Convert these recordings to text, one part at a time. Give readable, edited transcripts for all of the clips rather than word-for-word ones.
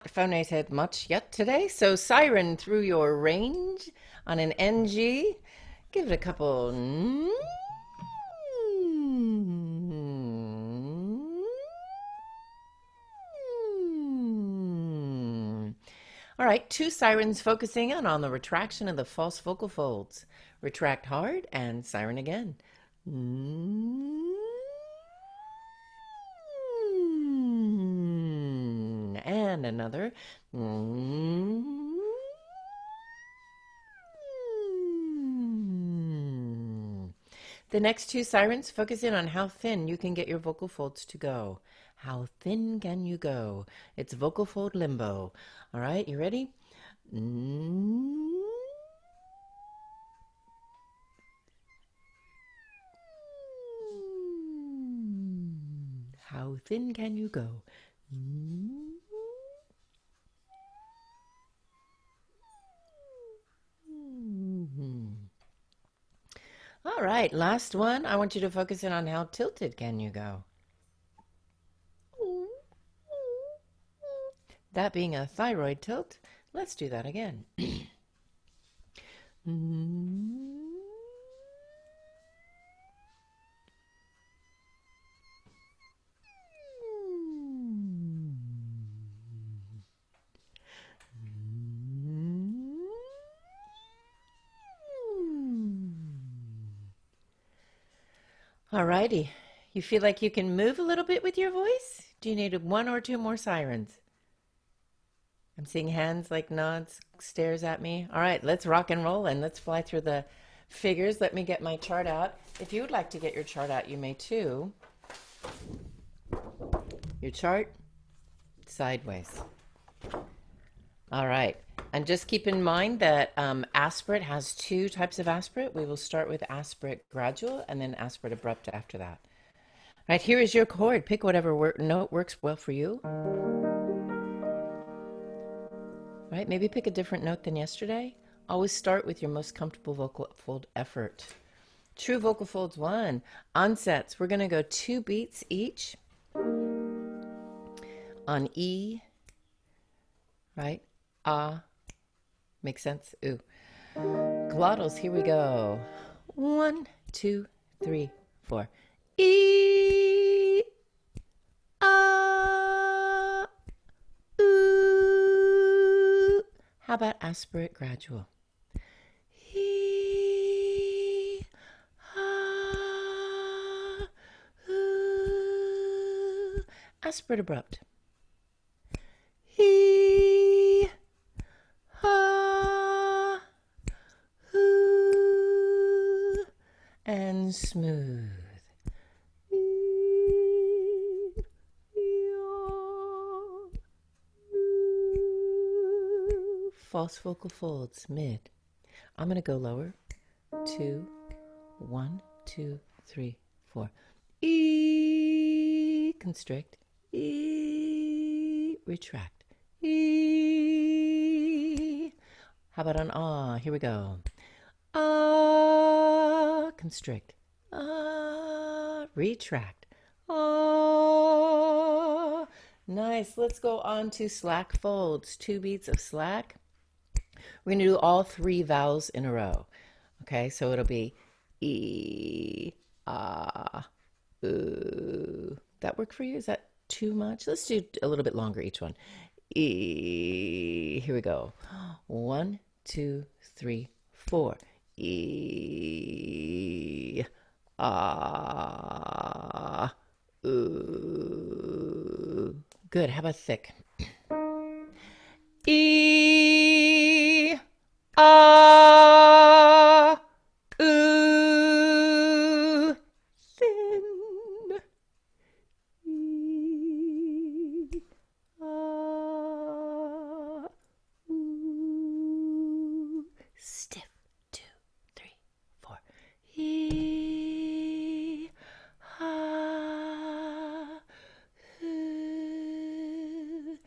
phonated much yet today, so siren through your range on an NG. Give it a couple. All right, two sirens focusing in on the retraction of the false vocal folds. Retract hard and siren again. And another. The next two sirens focus in on how thin you can get your vocal folds to go. How thin can you go? It's vocal fold limbo. All right, you ready? How thin can you go? All right, last one. I want you to focus in on how tilted can you go. That being a thyroid tilt, let's do that again. All righty. You feel like you can move a little bit with your voice? Do you need one or two more sirens? I'm seeing hands like nods, stares at me. All right, let's rock and roll and let's fly through the figures. Let me get my chart out. If you would like to get your chart out, you may too. Your chart, sideways. All right. And just keep in mind that aspirate has two types of aspirate. We will start with aspirate gradual and then aspirate abrupt after that. All right, here is your chord. Pick whatever note works well for you. All right, maybe pick a different note than yesterday. Always start with your most comfortable vocal fold effort. True vocal folds 1. Onsets, we're going to go 2 beats each on E, right? Ah. Makes sense? Ooh. Glottals, here we go. 1, 2, 3, 4. E, ah, ooh. How about aspirate gradual? E, ah, ooh. Aspirate abrupt. E, ah, ooh. And smooth. False vocal folds, mid. I'm going to go lower. 2, 1, 2, 3, 4. E, constrict. E, retract. E. How about an ah? Here we go. Ah, constrict. Ah, retract. Ah. Nice. Let's go on to slack folds. 2 beats of slack. We're going to do all 3 vowels in a row. Okay, so it'll be E, ah, ooh. That work for you? Is that too much? Let's do a little bit longer each one. E. Here we go. 1, 2, 3, 4. E, ah, ooh. Good. How about thick? E, ah, ooh, thin. E, ah, ooh, stiff. 2, 3, 4. E, ah, ooh.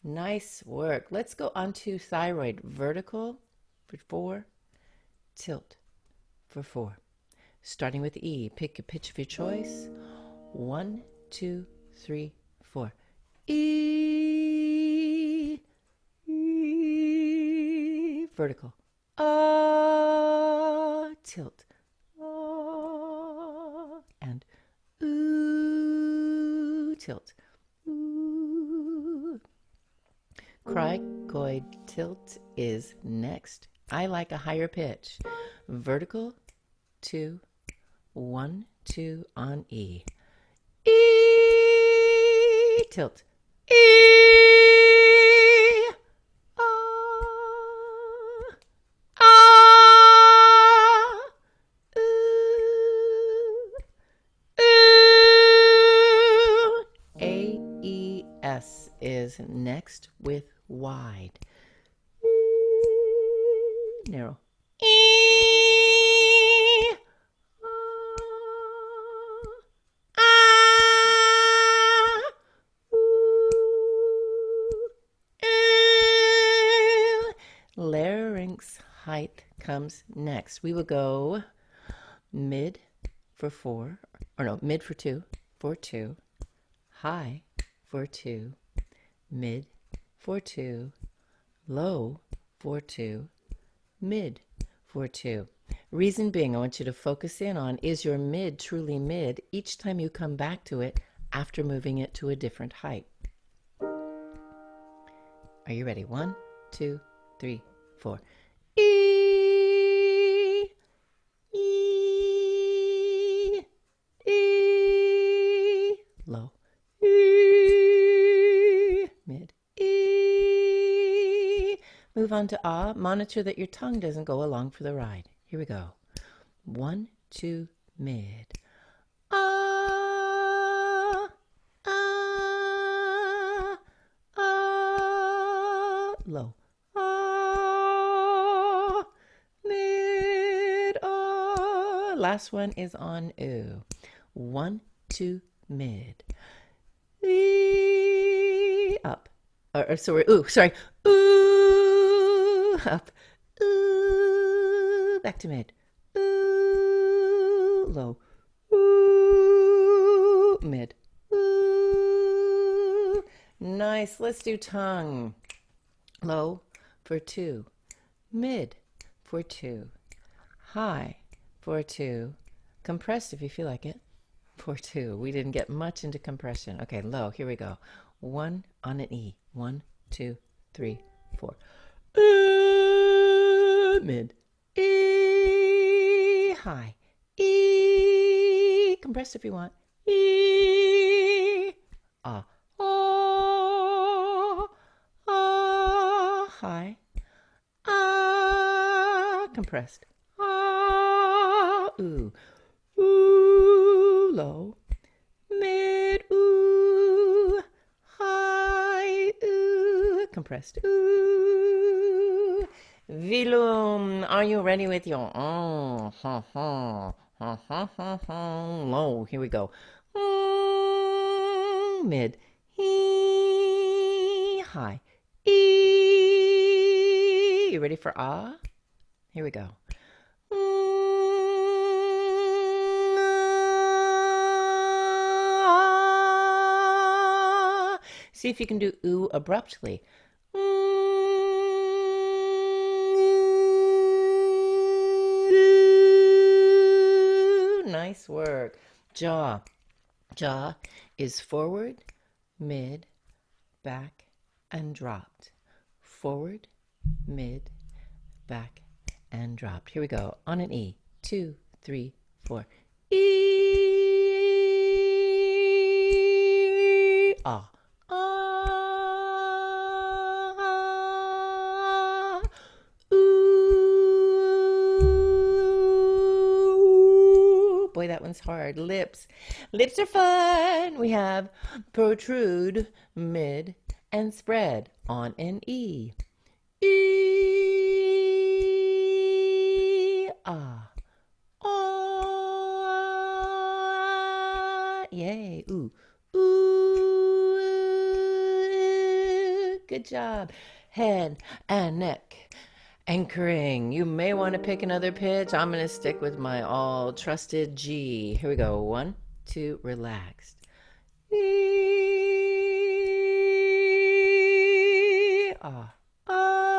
Nice work. Let's go on to thyroid. Vertical for 4, tilt for 4. Starting with E, pick a pitch of your choice. 1, 2, 3, 4. E, vertical. Ah, tilt. Ah, and ooh, tilt. Ooh. Cricoid tilt is next. I like a higher pitch. Vertical, 2, 1, 2 on E. E, tilt. E, ah, ah, ooh, ooh. A, E, S is next with wide. Narrow. Larynx height comes next. We will go mid for 4, or no, mid for 2, for 2, high for 2, mid for 2, low for 2, mid for 2. Reason being, I want you to focus in on, is your mid truly mid each time you come back to it after moving it to a different height? Are you ready? 1, 2, 3, 4. E, E, E, low. E, mid. E. Move on to ah. Monitor that your tongue doesn't go along for the ride. Here we go. 1, 2, mid. Ah, ah, ah, low. Ah, mid, ah. Last one is on ooh. 1, 2, mid. E, up. Sorry, ooh, sorry. Ooh, up. Ooh, back to mid. Ooh, low. Ooh, mid. Ooh. Nice. Let's do tongue. Low for 2. Mid for 2. High for 2. Compressed if you feel like it. For 2. We didn't get much into compression. Okay, low. Here we go. 1 on an E. 1, 2, 3, 4. Mid. E, high. E, compressed if you want. E, ah. Ah, ah, high. Ah, compressed. Ah, ooh. Ooh, low. Mid, ooh. High, ooh. Compressed, ooh. Vilum, are you ready with your ha ha ha ha ha ha low? Here we go. Mid, e, high, e. You ready for ah? Here we go. See if you can do ooh abruptly. Nice work. Jaw. Jaw is forward, mid, back, and dropped. Forward, mid, back, and dropped. Here we go. On an E. 2, 3, 4. E. Ah. Ah. Ooh. Boy, that one's hard. Lips. Lips are fun. We have protrude, mid, and spread on an E. E. Ah. Ah. Yay. Ooh. Ooh. Good job. Head and neck. Anchoring. You may want to pick another pitch. I'm going to stick with my all trusted G. Here we go. 1, 2, relaxed. E. Ah. Ah.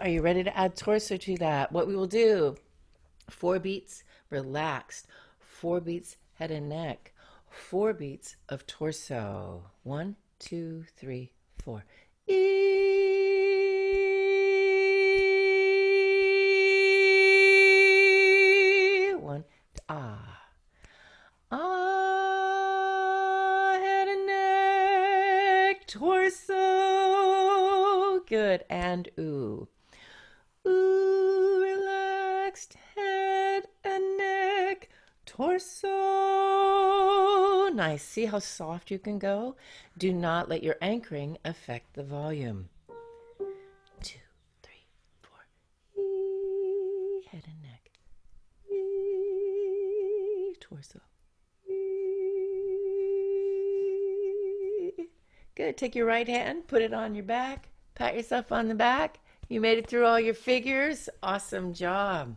Are you ready to add torso to that? What we will do, 4 beats relaxed, 4 beats head and neck, 4 beats of torso. 1, 2, 3, 4. E. 1, ah. Ah, head and neck, torso. Good. And ooh. Ooh, relaxed head and neck, torso. Nice. See how soft you can go? Do not let your anchoring affect the volume. 2, 3, 4. E, head and neck. E, torso. Good. Take your right hand, put it on your back, pat yourself on the back. You made it through all your figures. Awesome job.